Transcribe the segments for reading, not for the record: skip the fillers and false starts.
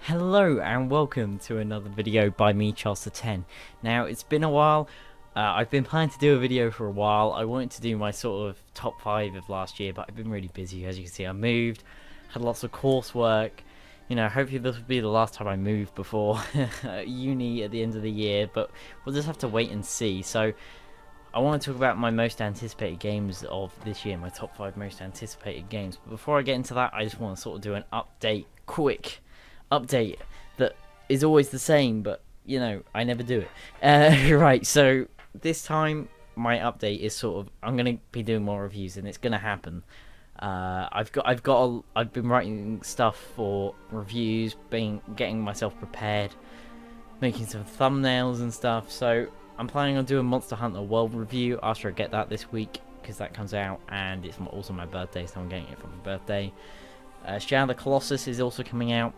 Hello and welcome to another video by me, Charles 10. Now, it's been a while. I've been planning to do a video for a while. I wanted to do my sort of top 5 of last year, but I've been really busy. As you can see, I moved, had lots of coursework. You know, hopefully this will be the last time I move before uni at the end of the year, but we'll just have to wait and see. So, I want to talk about my most anticipated games of this year, my top 5 most anticipated games. But before I get into that, I just want to sort of do an quick update that is always the same, but you know, I never do it. Right, so this time my update is sort of, I'm gonna be doing more reviews, and it's gonna happen. I've been writing stuff for reviews, getting myself prepared, making some thumbnails and stuff. So I'm planning on doing Monster Hunter World review after I get that this week, because that comes out, and it's also my birthday, so I'm getting it for my birthday. Shadow of the Colossus is also coming out.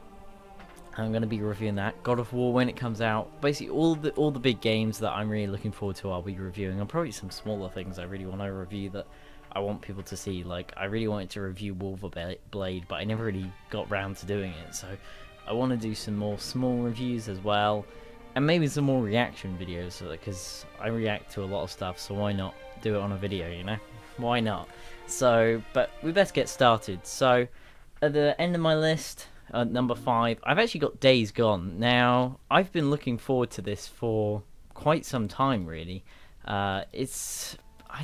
I'm going to be reviewing that. God of War when it comes out. Basically, all the big games that I'm really looking forward to, I'll be reviewing. And probably some smaller things I really want to review that I want people to see. Like, I really wanted to review Blade, but I never really got round to doing it. So, I want to do some more small reviews as well. And maybe some more reaction videos, because I react to a lot of stuff, so why not do it on a video, you know? Why not? So, but we best get started. So, at the end of my list, number 5, I've actually got Days Gone. Now, I've been looking forward to this for quite some time, really. I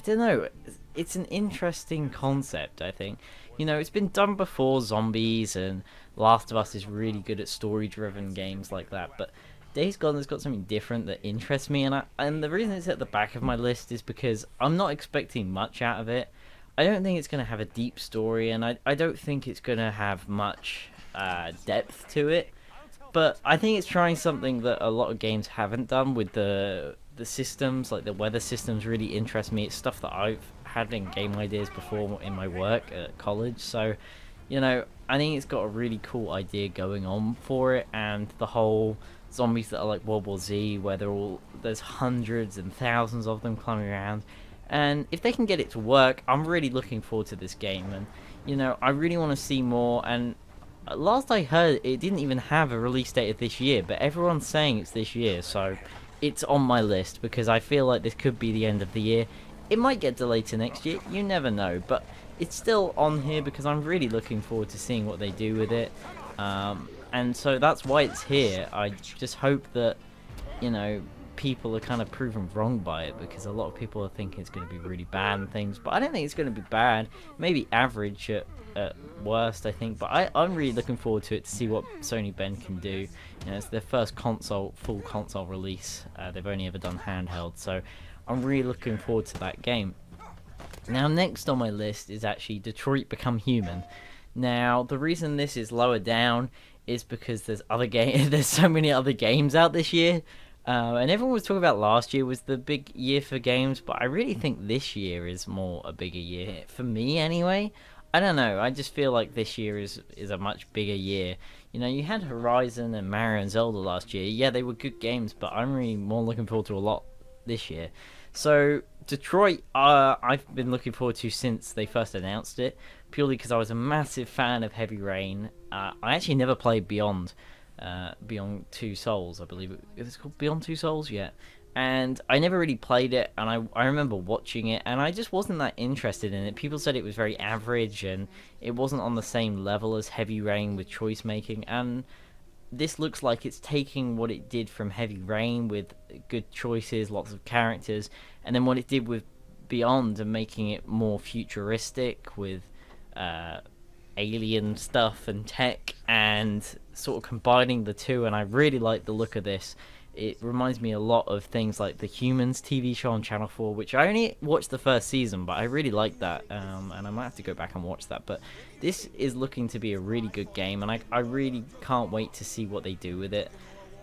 don't know, it's an interesting concept, I think. You know, it's been done before, zombies, and Last of Us is really good at story-driven games like that, but Days Gone has got something different that interests me, and the reason it's at the back of my list is because I'm not expecting much out of it. I don't think it's going to have a deep story, and I don't think it's going to have much depth to it, but I think it's trying something that a lot of games haven't done with the systems. Like, the weather systems really interest me. It's stuff that I've had in game ideas before in my work at college, so you know, I think it's got a really cool idea going on for it. And the whole zombies that are like World War Z, where there's hundreds and thousands of them climbing around, and if they can get it to work, I'm really looking forward to this game. And you know, I really want to see more. And last I heard, it didn't even have a release date of this year, but everyone's saying it's this year, so it's on my list, because I feel like this could be the end of the year. It might get delayed to next year, you never know, but it's still on here because I'm really looking forward to seeing what they do with it. And so that's why it's here. I just hope that, you know, people are kind of proven wrong by it, because a lot of people are thinking it's going to be really bad and things, but I don't think it's going to be bad. Maybe average at worst, I think, but I'm really looking forward to it, to see what Sony Ben can do. You know, it's their first full console release. They've only ever done handheld, so I'm really looking forward to that game. Now, next on my list is actually Detroit Become Human. Now, the reason this is lower down is because there's so many other games out this year. And everyone was talking about last year was the big year for games, but I really think this year is more a bigger year, for me anyway. I don't know, I just feel like this year is a much bigger year. You know, you had Horizon and Mario and Zelda last year. Yeah, they were good games, but I'm really more looking forward to a lot this year. So, Detroit, I've been looking forward to since they first announced it, purely because I was a massive fan of Heavy Rain. I actually never played Beyond Two Souls, I believe it's called Beyond Two Souls, yeah. And I never really played it, and I remember watching it, and I just wasn't that interested in it. People said it was very average, and it wasn't on the same level as Heavy Rain with choice making, and this looks like it's taking what it did from Heavy Rain with good choices, lots of characters, and then what it did with Beyond and making it more futuristic with alien stuff and tech, and sort of combining the two. And I really like the look of this. It reminds me a lot of things like the Humans TV show on Channel 4, which I only watched the first season, but I really like that, and I might have to go back and watch that. But this is looking to be a really good game, and I really can't wait to see what they do with it,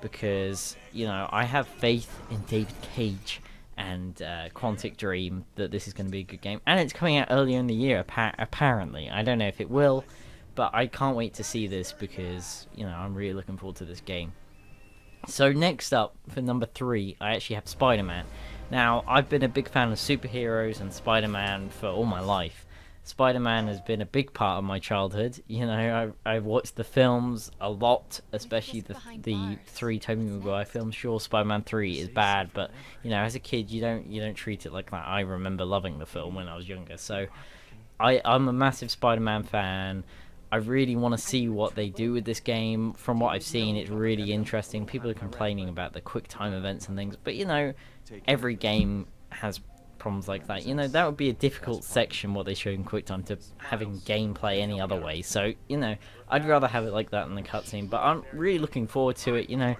because, you know, I have faith in David Cage and Quantic Dream that this is going to be a good game, and it's coming out earlier in the year, apparently. I don't know if it will, but I can't wait to see this, because, you know, I'm really looking forward to this game. So next up, for number 3, I actually have Spider-Man. Now, I've been a big fan of superheroes and Spider-Man for all my life, Spider-Man has been a big part of my childhood. You know, I've watched the films a lot, especially the three Tobey Maguire films. Sure, Spider-Man 3 is bad, but you know, as a kid, you don't treat it like that. I remember loving the film when I was younger, so I'm a massive Spider-Man fan. I really want to see what they do with this game. From what I've seen, it's really interesting. People are complaining about the quick time events and things, but you know, every game has problems like that. You know, that would be a difficult section, what they show in quick time, to having gameplay any other way. So, you know, I'd rather have it like that in the cutscene, but I'm really looking forward to it. You know,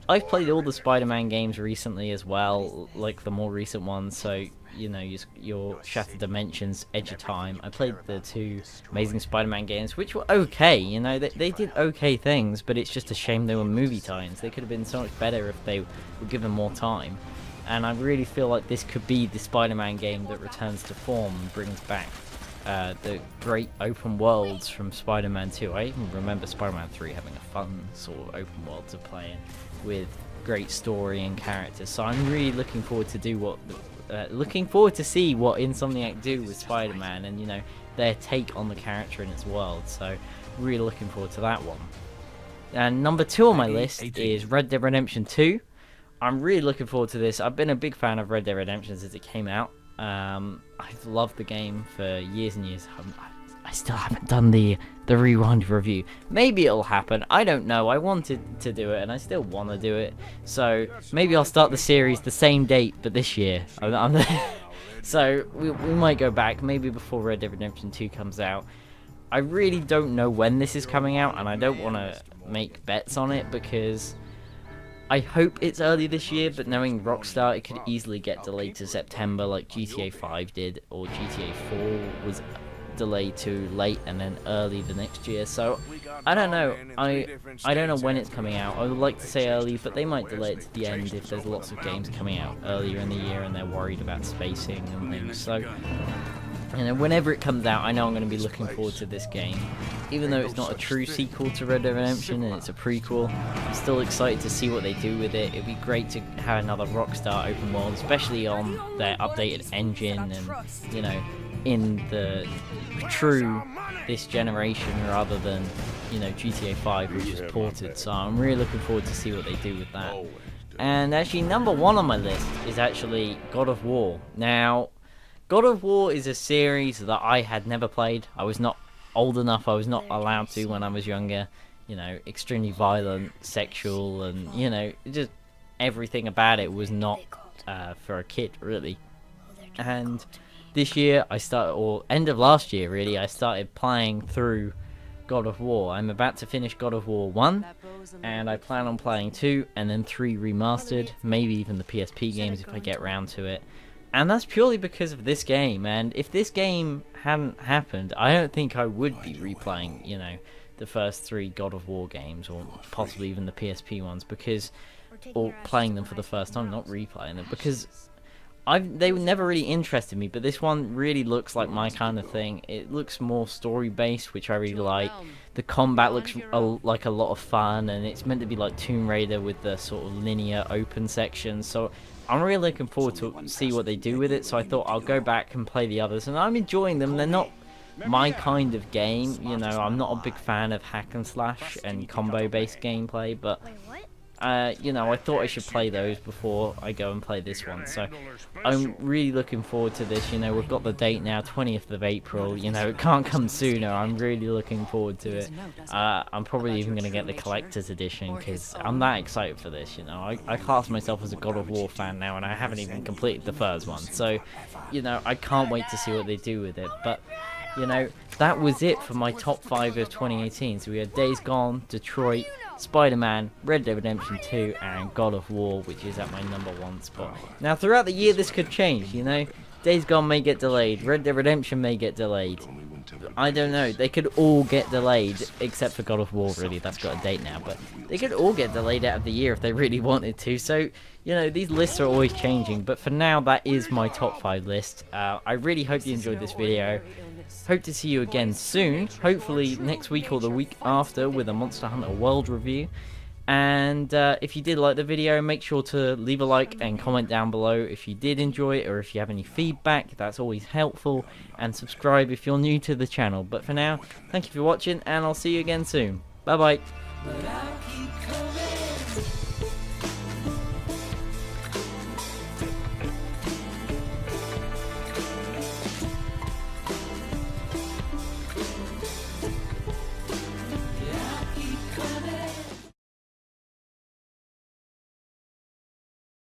I've played all the Spider-Man games recently as well, like the more recent ones, so you know, your Shattered Dimensions, Edge of Time. I played the two Amazing Spider-Man games, which were okay. You know, they did okay things, but it's just a shame they were movie tie-ins. They could have been so much better if they were given more time. And I really feel like this could be the Spider-Man game that returns to form and brings back the great open worlds from Spider-Man 2. I even remember Spider-Man 3 having a fun sort of open world to play in with great story and characters. So I'm really looking forward to see what Insomniac do with Spider-Man and, you know, their take on the character and its world. So really looking forward to that one. And number 2 on my list is Red Dead Redemption 2. I'm really looking forward to this. I've been a big fan of Red Dead Redemption since it came out. I've loved the game for years and years. I still haven't done the rewind review. Maybe it'll happen. I don't know. I wanted to do it, and I still want to do it. So maybe I'll start the series the same date, but this year. So we might go back, maybe before Red Dead Redemption 2 comes out. I really don't know when this is coming out, and I don't want to make bets on it because I hope it's early this year, but knowing Rockstar, it could easily get delayed to September like GTA 5 did, or GTA 4 was delayed to late and then early the next year. So I don't know. I don't know when it's coming out. I would like to say early, but they might delay it to the end if there's lots of games coming out earlier in the year and they're worried about spacing and things. So, you know, whenever it comes out, I know I'm going to be looking forward to this game. Even though it's not a true sequel to Red Dead Redemption and it's a prequel, I'm still excited to see what they do with it. It'd be great to have another Rockstar open world, especially on their updated engine and, you know, in the true this generation rather than, you know, GTA 5, which is ported. So I'm really looking forward to see what they do with that. And actually, number 1 on my list is actually God of War. Now, God of War is a series that I had never played. I was not old enough, I was not allowed to when I was younger. You know, extremely violent, sexual, and, you know, just everything about it was not for a kid, really. And this year, or end of last year, really, I started playing through God of War. I'm about to finish God of War 1, and I plan on playing 2, and then 3 remastered, maybe even the PSP games if I get around to it. And that's purely because of this game, and if this game hadn't happened, I don't think I would be replaying, you know, the first 3 God of War games, or possibly even the PSP ones, or playing them for the first time, not replaying them, because they never really interested me, but this one really looks like my kind of thing. It looks more story-based, which I really like. The combat looks like a lot of fun, and it's meant to be like Tomb Raider with the sort of linear open sections, so I'm really looking forward to see what they do with it. So I thought I'll go back and play the others, and I'm enjoying them. They're not my kind of game, you know, I'm not a big fan of hack and slash and combo-based gameplay, but you know, I thought I should play those before I go and play this one. So I'm really looking forward to this. You know, we've got the date now, 20th of April. You know, it can't come sooner. I'm really looking forward to it. I'm probably even going to get the collector's edition because I'm that excited for this. You know, I class myself as a God of War fan now, and I haven't even completed the first one. So, you know, I can't wait to see what they do with it. But, you know, that was it for my top 5 of 2018. So we had Days Gone, Detroit, Spider-Man, Red Dead Redemption 2, and God of War, which is at my number 1 spot. Now, throughout the year, this could change, you know. Days Gone may get delayed, Red Dead Redemption may get delayed. I don't know, they could all get delayed, except for God of War, really, that's got a date now, but they could all get delayed out of the year if they really wanted to. So, you know, these lists are always changing, but for now, that is my top 5 list. I really hope you enjoyed this video. Hope to see you again soon, hopefully next week or the week after with a Monster Hunter World review. And if you did like the video, make sure to leave a like and comment down below if you did enjoy it, or if you have any feedback. That's always helpful. And subscribe if you're new to the channel. But for now, thank you for watching, and I'll see you again soon. Bye bye.